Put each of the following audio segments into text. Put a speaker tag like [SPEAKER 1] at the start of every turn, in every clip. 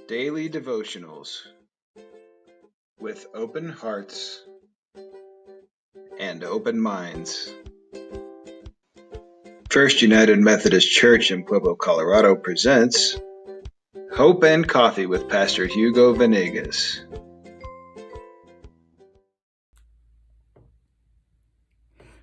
[SPEAKER 1] Daily Devotionals with open hearts and open minds. First United Methodist Church in Pueblo, Colorado presents Hope and Coffee with Pastor Hugo Venegas.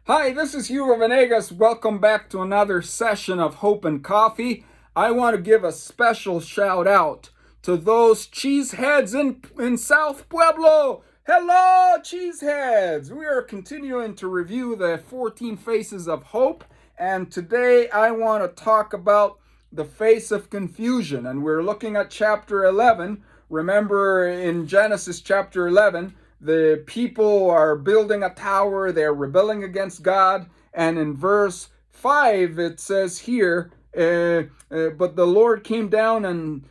[SPEAKER 2] Hi, this is Hugo Venegas. Welcome back to another session of Hope and Coffee. I want to give a special shout out to those cheeseheads in South Pueblo. Hello, cheeseheads! We are continuing to review the 14 Faces of Hope, and today I want to talk about the face of confusion, and we're looking at chapter 11. Remember in Genesis chapter 11, the people are building a tower, they're rebelling against God, and in verse 5 it says here, but the Lord came down and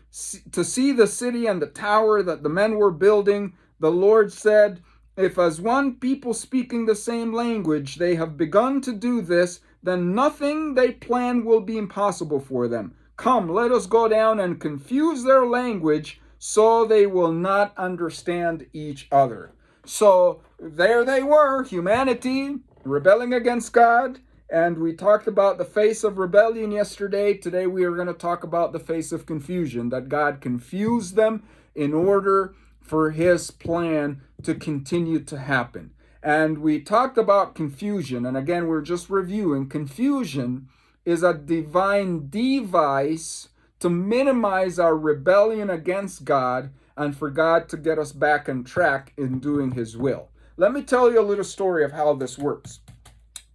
[SPEAKER 2] to see the city and the tower that the men were building. The Lord said, if as one people speaking the same language they have begun to do this, then nothing they plan will be impossible for them. Come, let us go down and confuse their language so they will not understand each other. So there they were, humanity rebelling against God, and we talked about the face of rebellion yesterday. Today we are going to talk about the face of confusion, that God confused them in order for his plan to continue to happen. And we talked about confusion, and again we're just reviewing. Confusion is a divine device to minimize our rebellion against God and for God to get us back on track in doing his will. Let me tell you a little story of how this works.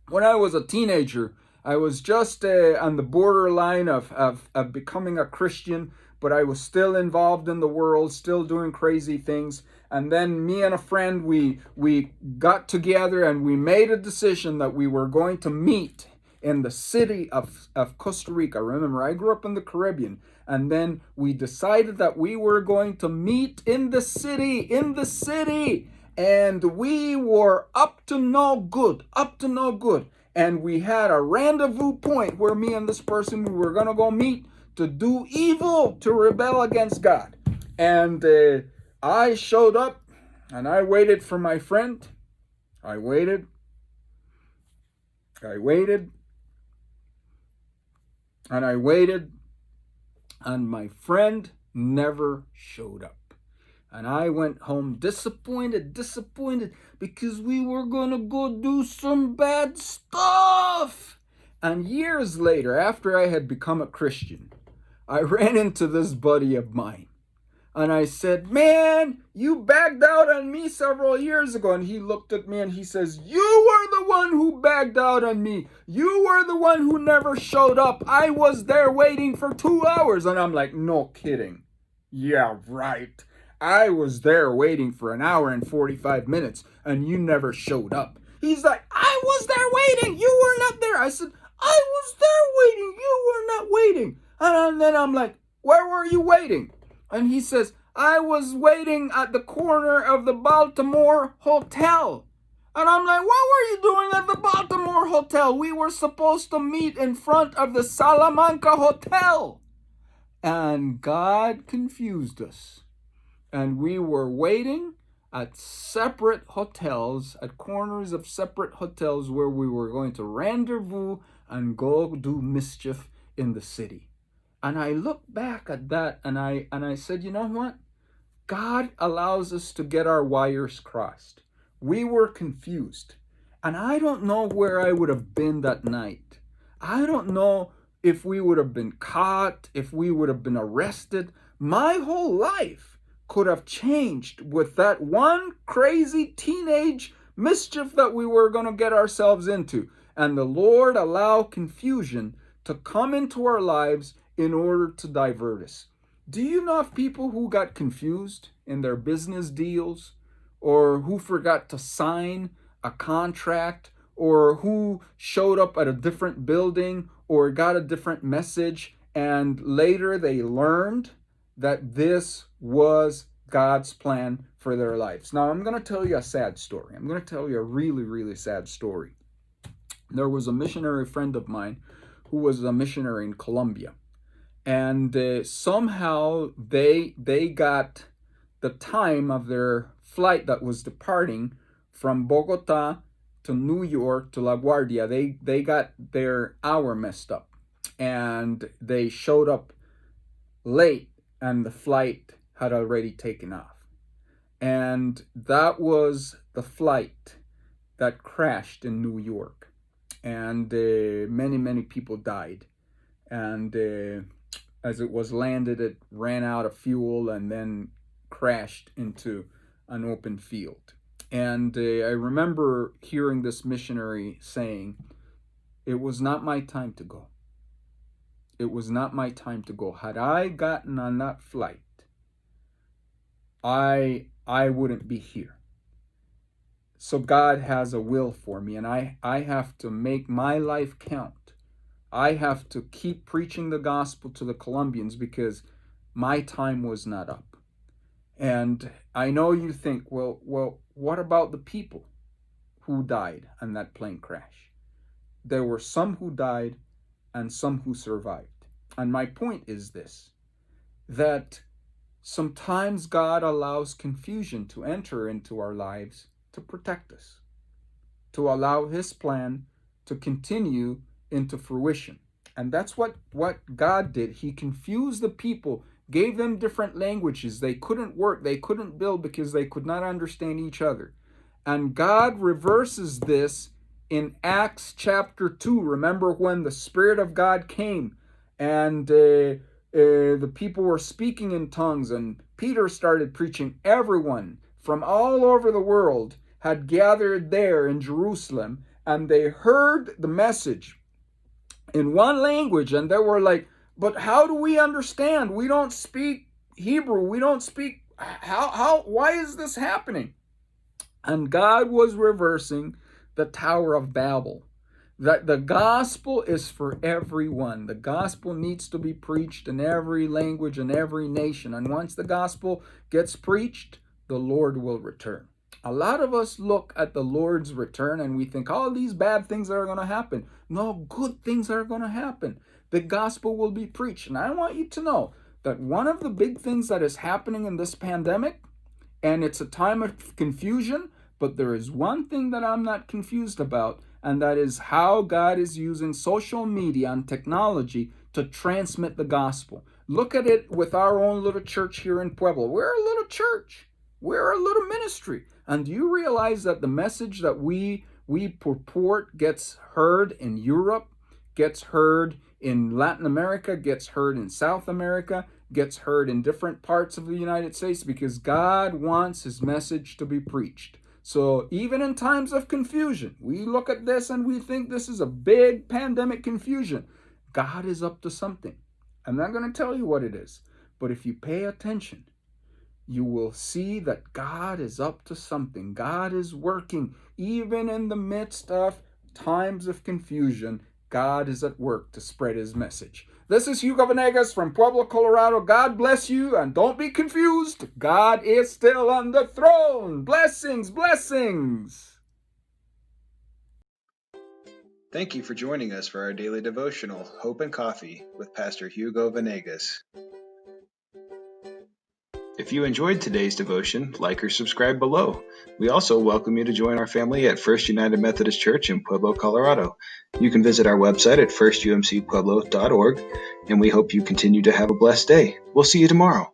[SPEAKER 2] When I was a teenager, I was just on the borderline of becoming a Christian, but I was still involved in the world, still doing crazy things. And then me and a friend, we got together and we made a decision that we were going to meet in the city of Costa Rica. Remember, I grew up in the Caribbean. And then we decided that we were going to meet in the city. And we were up to no good. And we had a rendezvous point where me and this person, we were going to go meet to do evil, to rebel against God. And I showed up and I waited for my friend. I waited. And my friend never showed up. And I went home disappointed, because we were going to go do some bad stuff. And years later, after I had become a Christian, I ran into this buddy of mine. And I said, man, you bagged out on me several years ago. And he looked at me and he says, you were the one who bagged out on me. You were the one who never showed up. I was there waiting for 2 hours. And I'm like, no kidding. Yeah, right. I was there waiting for 1 hour and 45 minutes and you never showed up. He's like, I was there waiting. You were not there. I said, I was there waiting. You were not waiting. And then I'm like, where were you waiting? And he says, I was waiting at the corner of the Baltimore Hotel. And I'm like, what were you doing at the Baltimore Hotel? We were supposed to meet in front of the Salamanca Hotel. And God confused us. And we were waiting at separate hotels, at corners of separate hotels where we were going to rendezvous and go do mischief in the city. And I look back at that and I said, you know what? God allows us to get our wires crossed. We were confused. And I don't know where I would have been that night. I don't know if we would have been caught, if we would have been arrested. My whole life could have changed with that one crazy teenage mischief that we were going to get ourselves into. And the Lord allowed confusion to come into our lives in order to divert us. Do you know of people who got confused in their business deals, or who forgot to sign a contract, or who showed up at a different building or got a different message, and later they learned that this was God's plan for their lives? Now, I'm going to tell you a sad story. I'm going to tell you a really, really sad story. There was a missionary friend of mine who was a missionary in Colombia. and somehow they got the time of their flight that was departing from Bogota to New York to LaGuardia. They got their hour messed up, and they showed up late, and the flight had already taken off. And that was the flight that crashed in New York, and many people died. And as it was landed, it ran out of fuel and then crashed into an open field. And I remember hearing this missionary saying, "It was not my time to go. It was not my time to go. Had I gotten on that flight, I wouldn't be here. So God has a will for me, and I have to make my life count. I have to keep preaching the gospel to the Colombians because my time was not up." And I know you think, well, what about the people who died on that plane crash? There were some who died and some who survived. And my point is this, that sometimes God allows confusion to enter into our lives to protect us, to allow His plan to continue into fruition. And that's what God did. He confused the people, gave them different languages. They couldn't work, they couldn't build because they could not understand each other. And God reverses this in Acts chapter 2. Remember when the Spirit of God came and the people were speaking in tongues, and Peter started preaching. Everyone from all over the world had gathered there in Jerusalem, and they heard the message in one language, and they were like, "But how do we understand? We don't speak Hebrew. We don't speak, why is this happening?" And God was reversing the Tower of Babel. That the gospel is for everyone. The gospel needs to be preached in every language and every nation. And once the gospel gets preached, the Lord will return. A lot of us look at the Lord's return and we think all these bad things are going to happen. No, good things are going to happen. The gospel will be preached. And I want you to know that one of the big things that is happening in this pandemic, and it's a time of confusion, but there is one thing that I'm not confused about, and that is how God is using social media and technology to transmit the gospel. Look at it with our own little church here in Pueblo. We're a little church. We're a little ministry. And do you realize that the message that we purport gets heard in Europe, gets heard in Latin America, gets heard in South America, gets heard in different parts of the United States, because God wants His message to be preached. So even in times of confusion, we look at this and we think this is a big pandemic confusion. God is up to something. I'm not going to tell you what it is, but if you pay attention, you will see that God is up to something. God is working. Even in the midst of times of confusion, God is at work to spread His message. This is Hugo Venegas from Pueblo, Colorado. God bless you, and don't be confused. God is still on the throne. Blessings, blessings.
[SPEAKER 1] Thank you for joining us for our daily devotional, Hope and Coffee, with Pastor Hugo Venegas. If you enjoyed today's devotion, like or subscribe below. We also welcome you to join our family at First United Methodist Church in Pueblo, Colorado. You can visit our website at firstumcpueblo.org, and we hope you continue to have a blessed day. We'll see you tomorrow.